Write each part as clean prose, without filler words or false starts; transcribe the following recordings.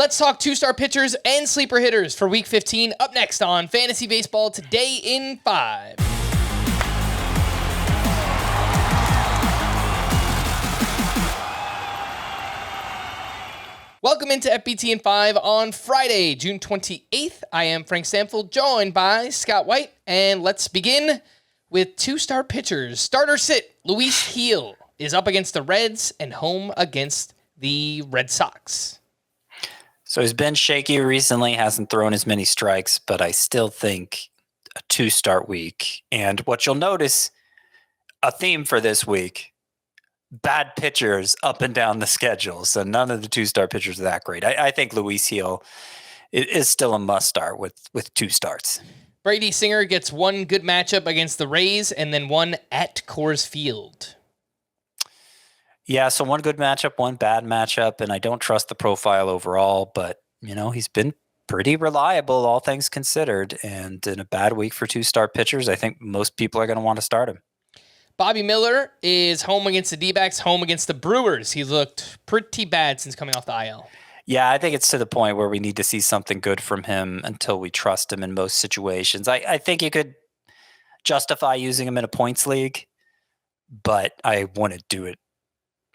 Let's talk two-star pitchers and sleeper hitters for Week 15 up next on Fantasy Baseball Today in 5. Welcome into FBT in 5 on Friday, June 28th. I am Frank Stampfl, joined by Scott White, and let's begin with two-star pitchers. Starter sit, Luis Gil is up against the Reds and home against the Red Sox. So he's been shaky recently, hasn't thrown as many strikes, but I still think a two-start week. And what you'll notice, a theme for this week, bad pitchers up and down the schedule. So none of the two-star pitchers are that great. I think Luis Gil is still a must-start with two starts. Brady Singer gets one good matchup against the Rays and then one at Coors Field. Yeah, so one good matchup, one bad matchup, and I don't trust the profile overall, but, he's been pretty reliable, all things considered, and in a bad week for two-star pitchers, I think most people are going to want to start him. Bobby Miller is home against the D-backs, home against the Brewers. He's looked pretty bad since coming off the IL. Yeah, I think it's to the point where we need to see something good from him until we trust him in most situations. I think you could justify using him in a points league, but I want to do it.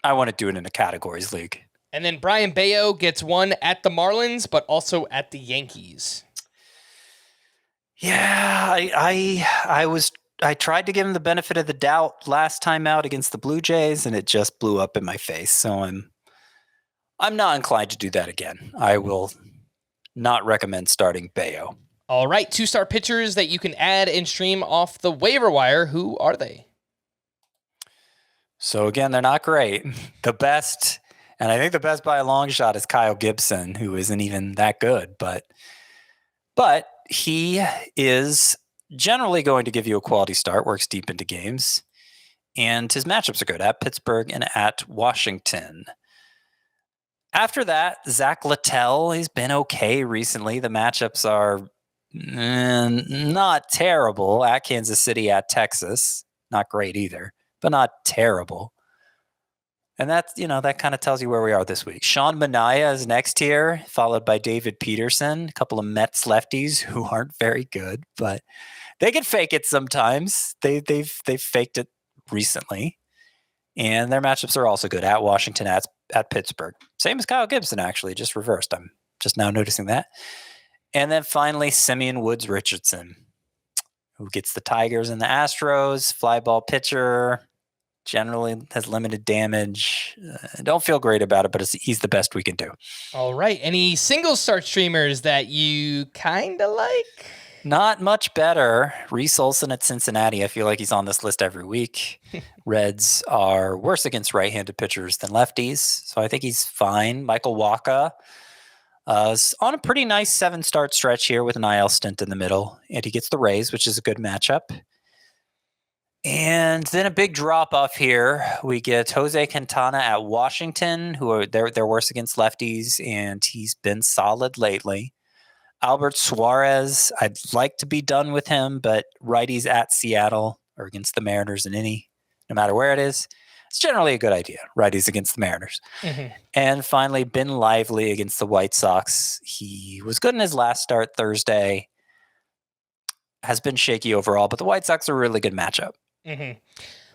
I want to do it in a categories league. And then Brian Bayo gets one at the Marlins, but also at the Yankees. Yeah, I tried to give him the benefit of the doubt last time out against the Blue Jays, and it just blew up in my face. So I'm not inclined to do that again. I will not recommend starting Bayo. All right, two-star pitchers that you can add and stream off the waiver wire. Who are they? So again, they're not great. The best, and I think the best by a long shot, is Kyle Gibson, who isn't even that good, but he is generally going to give you a quality start, works deep into games, and his matchups are good at Pittsburgh and at Washington. After that, Zach Littell, he's been okay recently. The matchups are not terrible at Kansas City, at Texas. Not great either, but not terrible. And that's, that kind of tells you where we are this week. Sean Manaea is next here, followed by David Peterson, a couple of Mets lefties who aren't very good, but they can fake it sometimes. They've faked it recently. And their matchups are also good at Washington, at Pittsburgh. Same as Kyle Gibson, actually, just reversed. I'm just now noticing that. And then finally, Simeon Woods Richardson, who gets the Tigers and the Astros, fly ball pitcher, generally has limited damage. Don't feel great about it, but he's the best we can do. All right. Any single start streamers that you kind of like? Not much better. Reese Olson at Cincinnati. I feel like he's on this list every week. Reds are worse against right-handed pitchers than lefties, so I think he's fine. Michael Wacha is on a pretty nice 7-start stretch here with an IL stint in the middle, and he gets the Rays, which is a good matchup. And then a big drop-off here. We get Jose Quintana at Washington, they're worse against lefties, and he's been solid lately. Albert Suarez, I'd like to be done with him, but righties at Seattle or against the Mariners no matter where it is, it's generally a good idea. Righties against the Mariners. Mm-hmm. And finally, Ben Lively against the White Sox. He was good in his last start Thursday. Has been shaky overall, but the White Sox are a really good matchup. Mm-hmm.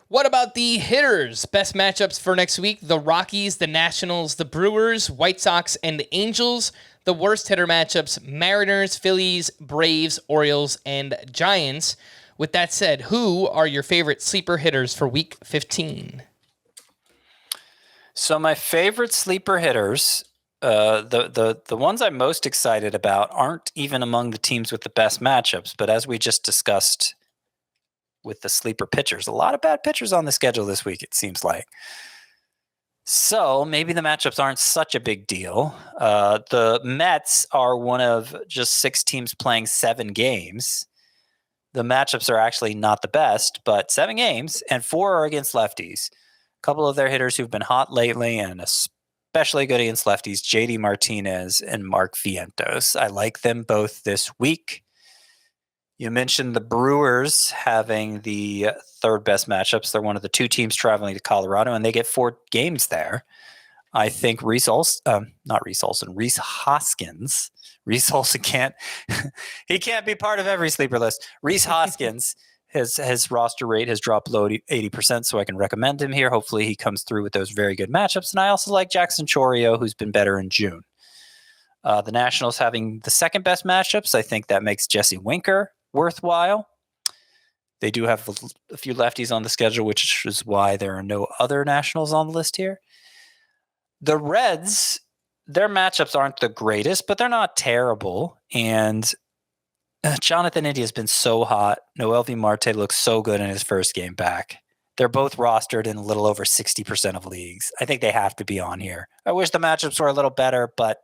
What about the hitters? Best matchups for next week: the Rockies, the Nationals, the Brewers, White Sox, and the Angels. The worst hitter matchups: Mariners, Phillies, Braves, Orioles, and Giants. With that said, who are your favorite sleeper hitters for Week 15? So my favorite sleeper hitters, the ones I'm most excited about, aren't even among the teams with the best matchups. But as we just discussed with the sleeper pitchers, a lot of bad pitchers on the schedule this week, it seems like. So maybe the matchups aren't such a big deal. The Mets are one of just 6 teams playing 7 games. The matchups are actually not the best, but 7 games, and 4 are against lefties. A couple of their hitters who've been hot lately and especially good against lefties, JD Martinez and Mark Vientos. I like them both this week. You mentioned the Brewers having the third best matchups. They're one of the 2 teams traveling to Colorado, and they get 4 games there. I think Reese Hoskins. Reese Olson can't he can't be part of every sleeper list. Reese Hoskins, his roster rate has dropped below 80%, so I can recommend him here. Hopefully he comes through with those very good matchups. And I also like Jackson Chorio, who's been better in June. The Nationals having the second best matchups. I think that makes Jesse Winker worthwhile. They do have a few lefties on the schedule, which is why there are no other Nationals on the list here. The Reds, their matchups aren't the greatest, but they're not terrible. And Jonathan India has been so hot. Noelvi Marte looks so good in his first game back. They're both rostered in a little over 60% of leagues. I think they have to be on here. I wish the matchups were a little better, but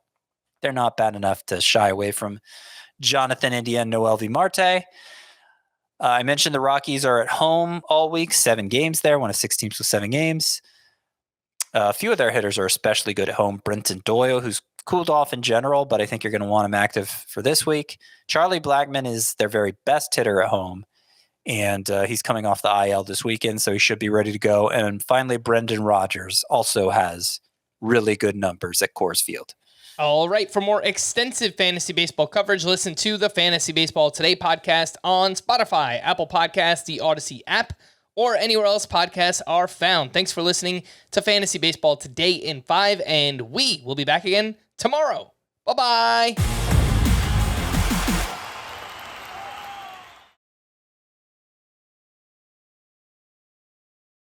they're not bad enough to shy away from Jonathan India and Noelvi Marte. I mentioned the Rockies are at home all week, 7 games there, one of 6 teams with 7 games. A few of their hitters are especially good at home. Brenton Doyle, who's cooled off in general, but I think you're going to want him active for this week. Charlie Blackmon is their very best hitter at home, and he's coming off the IL this weekend, so he should be ready to go. And finally, Brendan Rodgers also has really good numbers at Coors Field. All right. For more extensive fantasy baseball coverage, listen to the Fantasy Baseball Today podcast on Spotify, Apple Podcasts, the Odyssey app, or anywhere else podcasts are found. Thanks for listening to Fantasy Baseball Today in 5, and we will be back again tomorrow. Bye-bye.